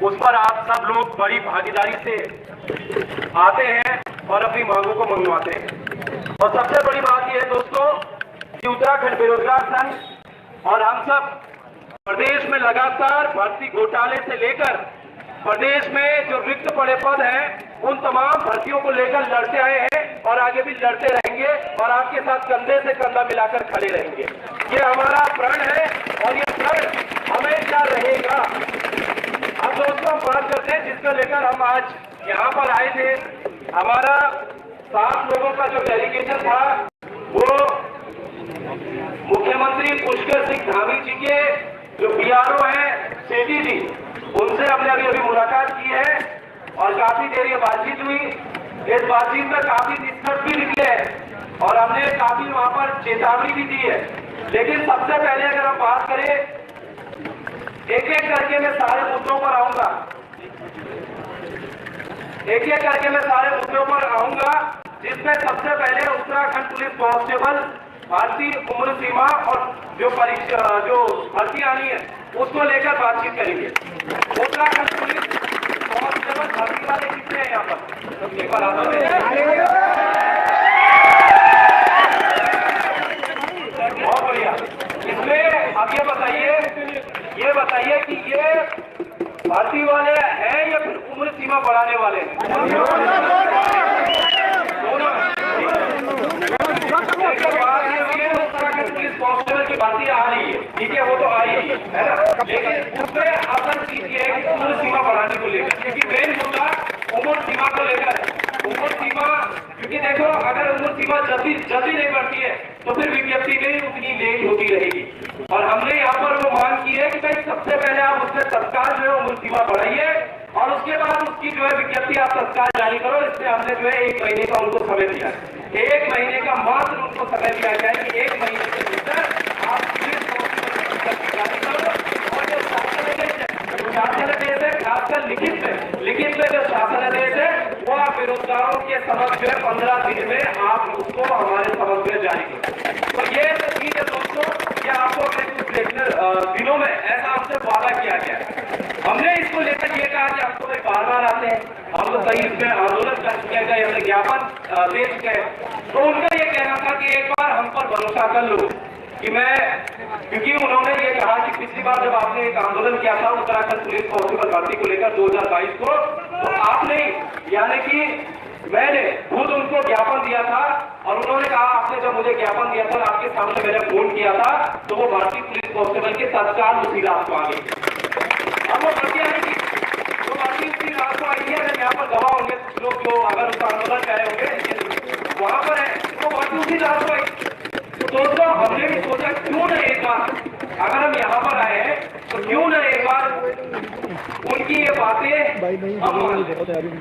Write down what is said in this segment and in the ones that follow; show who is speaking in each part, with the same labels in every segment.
Speaker 1: उस पर आप सब लोग बड़ी भागीदारी से आते हैं और अपनी मांगों को मनवाते हैं। और सबसे बड़ी बात यह है दोस्तों कि उत्तराखंड बेरोजगार संघ और हम सब प्रदेश में लगातार भर्ती घोटाले से लेकर प्रदेश में जो रिक्त पड़े पद हैं उन तमाम भर्तियों को लेकर लड़ते आए हैं और आगे भी लड़ते रहेंगे और आपके साथ कंधे से कंधा मिलाकर खड़े रहेंगे। ये हमारा प्रण है और ये प्रण हमेशा रहेगा। हम दोस्तों बात करते हैं जिसको लेकर हम आज यहाँ पर आए थे। हमारा 7 लोगों का जो डेलीगेशन था वो मुख्यमंत्री पुष्कर सिंह धामी जी के जो बीआरओ है सेठी जी, उनसे हमने अभी मुलाकात की है और काफी देर ये बातचीत हुई। इस बातचीत में काफी निष्कर्ष भी निकले हैं और हमने काफी वहां पर चेतावनी भी दी है। लेकिन सबसे पहले अगर हम बात करें, एक एक करके मैं सारे मुद्दों पर आऊंगा, एक एक करके मैं सारे मुद्दों पर आऊंगा, जिसमें सबसे पहले उत्तराखंड पुलिस कांस्टेबल भारतीय उम्र सीमा और जो भर्ती आनी है उसको लेकर बातचीत करेंगे। उत्तराखंड पुलिस कांस्टेबल भर्ती वाले कितने हैं यहाँ पर? एक बार आता है। बहुत बढ़िया। इसमें अब ये बताइए कि ये भर्ती वाले हैं या फिर उम्र सीमा बढ़ाने वाले हैं? उत्तराखंड पुलिस कांस्टेबल की भर्ती आ रही है, ठीक है, वो तो आ रही है ना, लेकिन उसमें असल चीज ये है कि उम्र सीमा बढ़ाने को लेकर, क्योंकि मेन मुद्दा उम्र सीमा को लेकर है। उम्र सीमा, क्योंकि देखो अगर उम्र सीमा जल्दी नहीं बढ़ती है तो फिर विज्ञप्ति में उतनी लेट होती रहेगी। और हमने यहाँ पर वो मांग की है कि भाई सबसे पहले आप उससे तत्काल जो है उम्र सीमा बढ़ाइए और उसके बाद उसकी जो है विज्ञप्ति आप तत्काल जारी करो। इससे हमने जो है 1 महीने का उनको समय दिया है, 1 महीने का मात्र उनको समय दिया गया है कि 1 महीने के भीतर आप जारी करो। और जो शासनादेश है, खासकर लिखित में जो शासनादेश है वो आप बेरोजगारों के समक्ष जो है 15 दिन में आप उसको हमारे समक्ष में जारी करो। तो ये चीज है दोस्तों, ये आपको दिनों में ऐसा हमसे वादा किया गया है। हमने इसको लेकर ये कहा कि आपको बार बार आते हैं, हम लोग कहीं इसमें आंदोलन कर किया गया, हमने ज्ञापन दे चुके हैं। तो उनका ये कहना था कि एक बार हम पर भरोसा कर लो कि क्योंकि उन्होंने ये कहा कि पिछली बार जब आपने एक आंदोलन किया था उत्तराखंड पुलिस कांस्टेबल भर्ती को लेकर 2022 को, तो आपने यानी कि मैंने खुद उनको ज्ञापन दिया था और उन्होंने कहा आपने जब मुझे ज्ञापन दिया था आपके सामने मैंने फोन किया था तो वो भारतीय पुलिस कांस्टेबल के तत्काल उसी रात को आ गई। अब वो भर्ती आने की तो भर्ती उसी रात को आई है। अगर यहाँ पर गवाह होंगे लोग जो अगर उस आंदोलन कर रहे होंगे वहां पर है तो भर्ती उसी रात को आई। तो दोस्तों हमने भी सोचा क्यों ना एक बार अगर हम यहाँ पर आए हैं तो क्यों ना एक बार उनकी ये बातें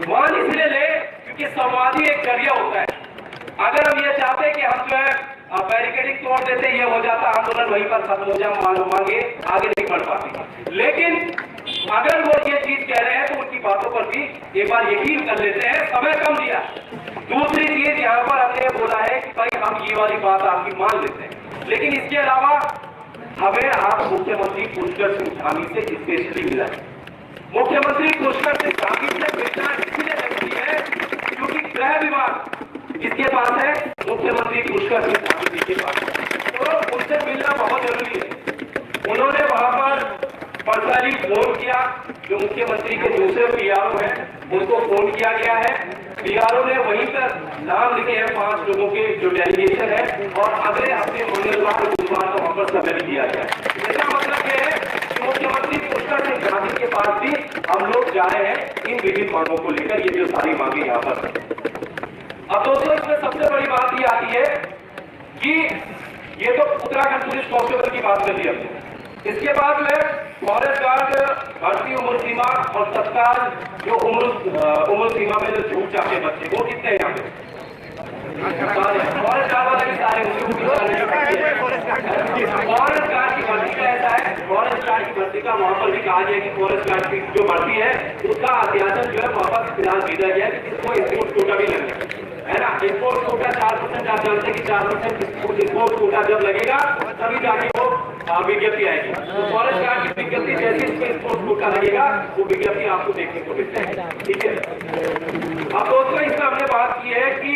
Speaker 1: मान इसलिए ले क्योंकि संवादी एक जरिया होता है। अगर हम ये चाहते हैं कि हम जो है बैरिकेडिंग तोड़ देते ये हो जाता आंदोलन वहीं पर खत्म हो जाए, मांगे आगे नहीं बढ़ पाती। लेकिन अगर वो ये चीज कह रहे हैं तो उनकी बातों पर भी एक बार यकीन कर लेते हैं, समय कम दिया। दूसरी चीज यहाँ पर हमने बोला है कि भाई हम ये वाली बात आपकी मान लेते हैं, लेकिन इसके अलावा हमें आप मुख्यमंत्री पुष्कर सिंह धामी से स्पेशली मिला है। मुख्यमंत्री पुष्कर सिंह धामी से मिलना इसलिए जरूरी है क्योंकि गृह विभाग इसके पास है, मुख्यमंत्री पुष्कर सिंह धामी जी के पास, तो उनसे मिलना बहुत जरूरी है। उन्होंने वहां पर पर्सनली फोन किया, जो मुख्यमंत्री के दूसरे पीआरओ हैं उनको फोन किया गया है। पीआरओ ने वहीं पर नाम लिखे हैं 5 लोगों के जो डेलीगेशन है और अगले हफ्ते मंगलवार बुधवार को वहां पर समय दिया गया है। इसका मतलब ये है कि मुख्यमंत्री पुष्कर सिंह धामी के पास भी हम लोग जा रहे हैं इन विभिन्न मांगों को लेकर, ये जो सारी मांगे यहाँ पर। अब दोस्तों इसमें सबसे बड़ी बात ये आती है कि ये तो उत्तराखंड पुलिस कांस्टेबल की बात कर दी हमने। इसके बाद में फॉरेस्ट गार्ड भारतीय उम्र सीमा और तत्काल जो उम्र सीमा में जो छूट चाहते बच्चे वो कितने यहाँ पे? फॉरेस्ट गार्ड वाले सारे फॉरेस्ट गार्ड की भर्ती का ऐसा है, फॉरेस्ट गार्ड की भर्ती का वहां पर भी कहा गया कि फॉरेस्ट गार्ड की जो भर्ती है उसका अध्यासन जो है वहां पर फिलहाल भेजा गया है कि इसको इंस्टीट्यूट कोटा भी लगेगा। है ना। एक्सपोर्ट कोटा 4%, आप जानते हैं कि 4% एक्सपोर्ट कोटा जब लगेगा तभी जाके वो विज्ञप्ति आएगी। तो फॉरेस्ट गार्ड की विज्ञप्ति जैसे इसमें एक्सपोर्ट कोटा लगेगा वो विज्ञप्ति आपको देखने को मिलता है, ठीक है। अब दोस्तों इसमें हमने बात की है कि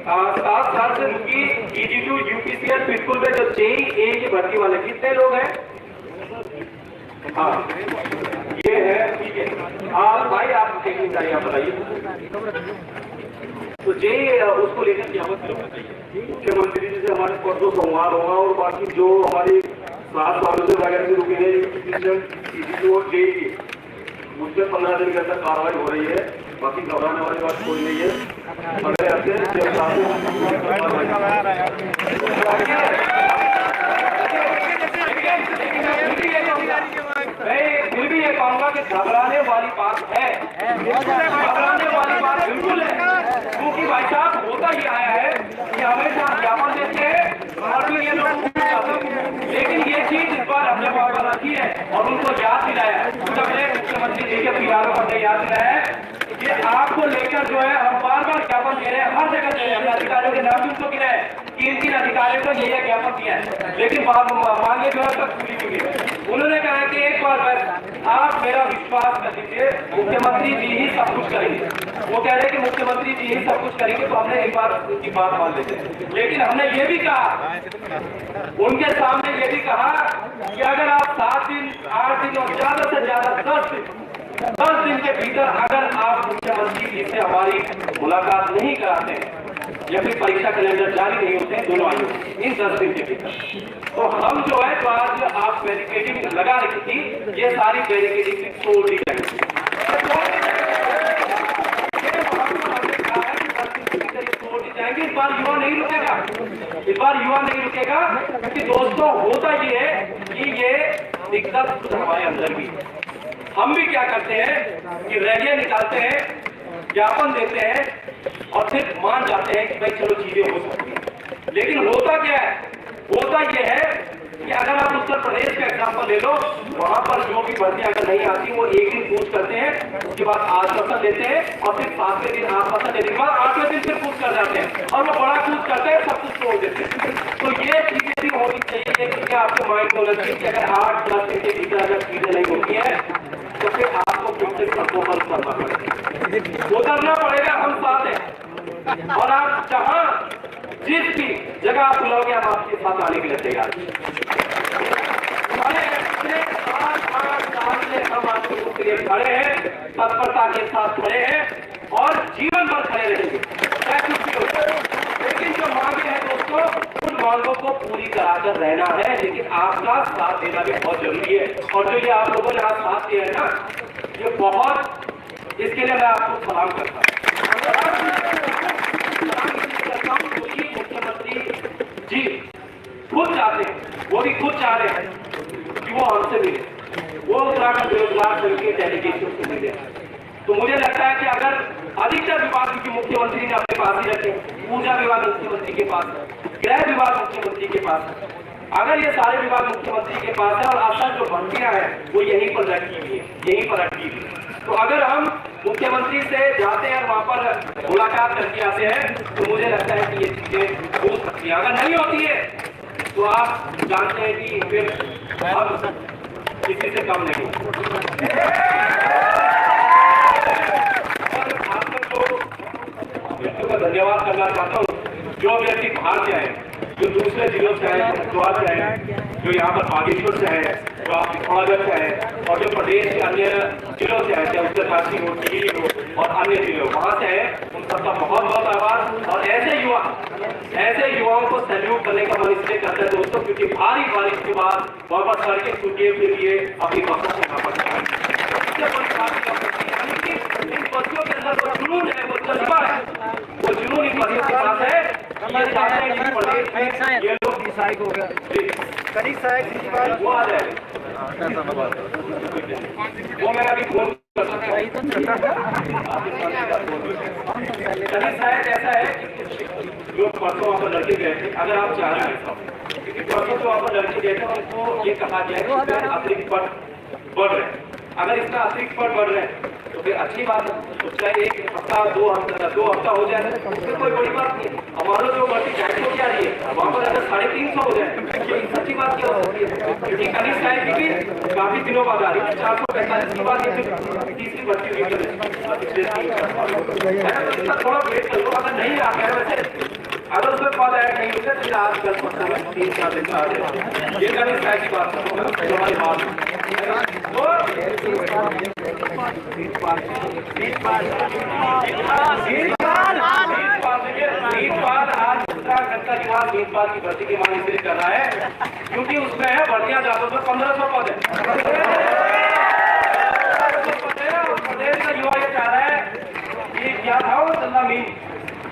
Speaker 1: 7 साल से रुकी EG2 UPCL बिल्कुल में जो JEE की भर्ती वाले कितने लोग हैं? हाँ ये है, ठीक है। आप भाई आप देखनी चाहिए, आप बताइए। तो JEE उसको लेकर क्या बताइए। मुख्यमंत्री जी से हमारे परसों संवाद होगा और बाकी जो हमारी 7 सालों से वगैरह से रुके हैं EG2 और JEE मुझसे 15 दिन के अंदर कार्रवाई हो रही है। बाकी घबराने वाली बात कोई नहीं है। अगले हफ्ते फिर भी ये कहूंगा कि घबराने वाली बात है, घबराने वाली बात बिल्कुल है, क्योंकि भाई साहब होता ही आया है कि हमेशा ज्ञापन देते हैं और फिर ये लोग, लेकिन ये चीज इस बार हमने बात रखी है और उनको याद दिलाया है, मुख्यमंत्री जी के पीआरओ को हमने याद दिलाया है कि आपको लेकर जो है हम बार-बार ज्ञापन दे रहे हैं, हर जगह दे रहे हैं, अधिकारियों के नाम भी उनको गिना है, 3 अधिकारियों को ये ज्ञापन दिया है, लेकिन मांगे जो है तक पूरी चुकी है। उन्होंने कहा कि एक बार बस आप मेरा विश्वास कर दीजिए, मुख्यमंत्री जी ही सब कुछ करेंगे। वो कह रहे हैं कि मुख्यमंत्री जी ही सब कुछ करेंगे, तो हमने एक बार उनकी बात मान लेते हैं। लेकिन हमने ये भी कहा, उनके सामने ये भी कहा कि अगर आप 7 दिन 8 दिन और ज्यादा से ज्यादा 10 दिन के भीतर अगर आप मुख्यमंत्री जी से हमारी मुलाकात नहीं कराते हैं या फिर परीक्षा कैलेंडर जारी नहीं होते हैं दोनों आयोग इन 10 दिन के भीतर, तो हम जो है तो आज आप बैरिकेडिंग लगा रखी थी, ये सारी बैरिकेडिंग तोड़ दी जाएगी। इस बार युवा नहीं रुकेगा, इस बार युवा नहीं रुकेगा, क्योंकि दोस्तों होता ये है कि ये दिक्कत हमारे अंदर भी, हम भी क्या करते हैं कि रैलियां निकालते हैं, ज्ञापन देते हैं और फिर मान जाते हैं कि भाई चलो चीजें हो सकती हैं। लेकिन होता क्या है, होता यह है कि अगर आप उत्तर प्रदेश का एग्जाम्पल ले लो, वहां पर जो भी भर्ती अगर नहीं आती वो एक दिन पूछ करते हैं, उसके बाद आश्वासन देते हैं और फिर 7वें दिन आश्वासन देने के बाद 8वें दिन फिर पूछ कर जाते हैं और वो बड़ा पूछ करते हैं, सब कुछ तोड़ देते हैं। तो ये चीजें भी होनी चाहिए कि आपके माइंड को लगे कि अगर 8-10 दिन के भीतर अगर चीजें नहीं होती है तो फिर आपको फिर से परफॉर्मेंस करना पड़ेगा, उतरना पड़ेगा। हम साथ हैं और आप जहां जिस भी जगह आप बुलाओगे हम आपके साथ आने के लिए तैयार हम आपके लिए खड़े हैं, तत्परता के साथ खड़े हैं और जीवन भर खड़े रहेंगे, लेकिन जो मांगे हैं दोस्तों उन मांगों को पूरी कराकर रहना है। लेकिन आपका साथ देना भी बहुत जरूरी है और जो ये आप लोगों ने आज साथ दिया है ना, ये बहुत, इसके लिए मैं आपको सलाम करता हूँ। मुख्यमंत्री जी खुद चाहते हैं, वो भी खुद चाह रहे हैं कि वो हमसे मिले, वो उत्तराखंड बेरोजगार संघ के डेलीगेशन से मिले। तो मुझे लगता है कि अगर अधिकतर विभाग क्योंकि मुख्यमंत्री ने अपने पास ही रखे, ऊर्जा विभाग मुख्यमंत्री के पास, गृह विभाग मुख्यमंत्री के पास, अगर ये सारे विभाग मुख्यमंत्री के पास है और असल जो भर्तियां हैं वो यहीं पर रखी हुई है, यहीं पर रखी हुई है, तो अगर हम मुख्यमंत्री से जाते हैं और वहां पर मुलाकात करके आते हैं तो मुझे लगता है कि ये चीजें हो सकती है। अगर नहीं होती है तो आप जानते हैं कि फिर हम किसी से कम नहीं। और आप सबको का धन्यवाद करना चाहता हूँ, जो व्यक्ति बाहर से आए, जो दूसरे जिलों से आए, हरिद्वार से आए, जो यहाँ पर बागेश्वर से आए, जो आप पिथौरागढ़ से आए और जो प्रदेश के अन्य जिलों से आए, चाहे उत्तरकाशी हो, टिहरी हो और अन्य जिलों वहां से आए, उन सबका बहुत बहुत आभार। और ऐसे युवाओं को सैल्यूट करने का मन इसलिए करता है दोस्तों, क्योंकि भारी बारिश के बाद वापस सड़कें सूखे के लिए अपनी बसों को वहां पर इन बच्चों के अंदर वो जुनून है, वो जज्बा है, वो जुनून इन बच्चों के पास है। ये चाहते हैं कि प्रदेश में ये लोग डिसाइड हो गया, करीब साहब वो आ जाए, वो मैं अभी फोन कर सकता शायद ऐसा है कि जो परसों वहाँ पर लड़के गए थे, अगर आप चाह रहे हैं क्योंकि परसों जो वहाँ पर लड़के गए थे उनको ये कहा गया है कि अतिरिक्त बढ़ रहे हैं, अगर इसका अतिरिक्त फंड बढ़ रहे हैं तो फिर अच्छी बात है, तो चाहे एक हफ्ता 2 हफ्ता हो जाए उसमें कोई बड़ी बात नहीं है। हमारा जो भर्ती 250 की आ रही है वहाँ पर अगर 350 हो जाए ये सच्ची बात क्या हो सकती है, क्योंकि कनिष्ठ साहिब की भी काफी दिनों बाद आ रही है 445 की बात, ये तीसरी भर्ती हुई है पिछले 3 साल तो इसका थोड़ा वेट कर लो। अगर नहीं आ गया वैसे अगर उसमें पद ऐड नहीं होता तो आज कल पक्का में 3-4 दिन में आ जाए, ये कनिष्ठ साहिब की बात करूँगा हमारी बात आज उत्तराखंड का युवा नीतपाल की भर्ती की मांग इसलिए कर रहा है क्योंकि उसमें है भर्तियां ज्यादा तो 1500 पद है। और प्रदेश का युवा ये चाह रहा है कि क्या था वो चंदा मीन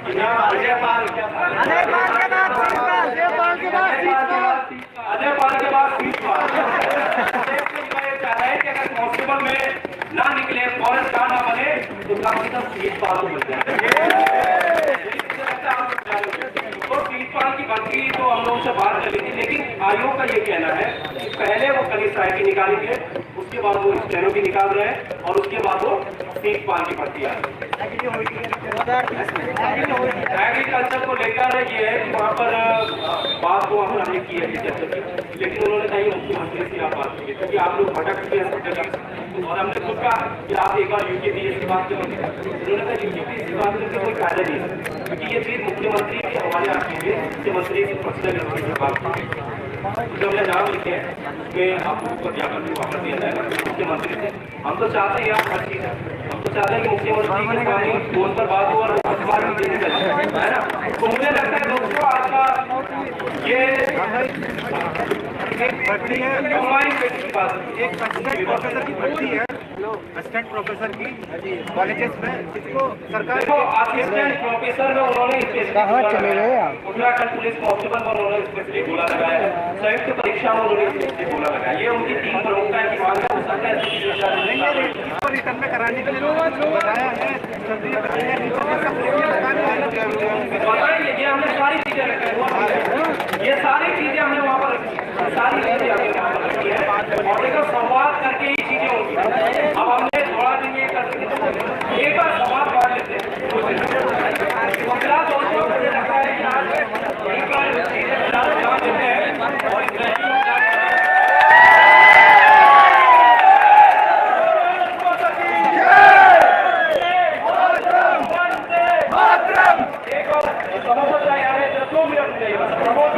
Speaker 1: अजय पाल के बाद सीट पाल चाह रहे हैं कि अगर कांस्टेबल में ना निकले फॉरेस्ट का ना बने तो कम से कम सीट पाल को मिल जाए। तो सीट पाल की भर्ती तो हम लोगों से बात कर ली थी, लेकिन आयोग का ये कहना है कि पहले वो कनिष्ठ साहिब की निकालेंगे, उसके बाद वो स्टेनो की निकाल रहे हैं और उसके बाद वो सीट पाल की भर्ती आ रही है। एग्रीकल्चर को लेकर ये है कि वहाँ पर बात को हमने की है चर्चा की, लेकिन उन्होंने कहीं मुख्यमंत्री से आप बात की क्योंकि आप लोग भटक चुके हैं सब जगह और हमने खुद कहा कि आप एक बार यूकेपीएस की बात करेंगे, उन्होंने कहा यूकेपीएस की बात करके कोई फायदा नहीं है क्योंकि ये चीज मुख्यमंत्री के हमारे यहाँ की है, मुख्यमंत्री की पर्सनल बात की जब हमने जवाब लिखे हैं कि आप लोगों को ज्ञापन भी वापस दिया जाएगा मुख्यमंत्री से। हम तो चाहते हैं आप हर चीज है, हम तो चाहते हैं कि मुख्यमंत्री के सामने फोन पर बात हो और अखबार में देने चले है ना। तो मुझे लगता है दोस्तों आज का ये
Speaker 2: भर्ती है
Speaker 1: की बात
Speaker 2: एक प्रोफेसर की भर्ती है असिस्टेंट प्रोफेसर की कॉलेजेस में, इसको सरकार
Speaker 1: देखो असिस्टेंट प्रोफेसर में उन्होंने उत्तराखंड पुलिस कांस्टेबल में उन्होंने स्पेशली बोला लगाया है, संयुक्त परीक्षा में उन्होंने स्पेशली बोला लगाया, ये उनकी 3 प्रमुखताएं की मांग है।
Speaker 2: इसको रिटर्न में कराने के लिए बताया है
Speaker 1: ये हमने सारी चीजें रखी, ये सारी चीजें हमने वहाँ पर रखी, सारी चीजें हमने वहाँ पर रखी है और देखो संवाद करके ही चीजें होंगी। अब हमने थोड़ा दिन ये कर सकते एक बार संवाद बांट लेते हैं दोस्तों, मुझे लगता है कि आज एक बार चीजें जान देते हैं और प्रमोद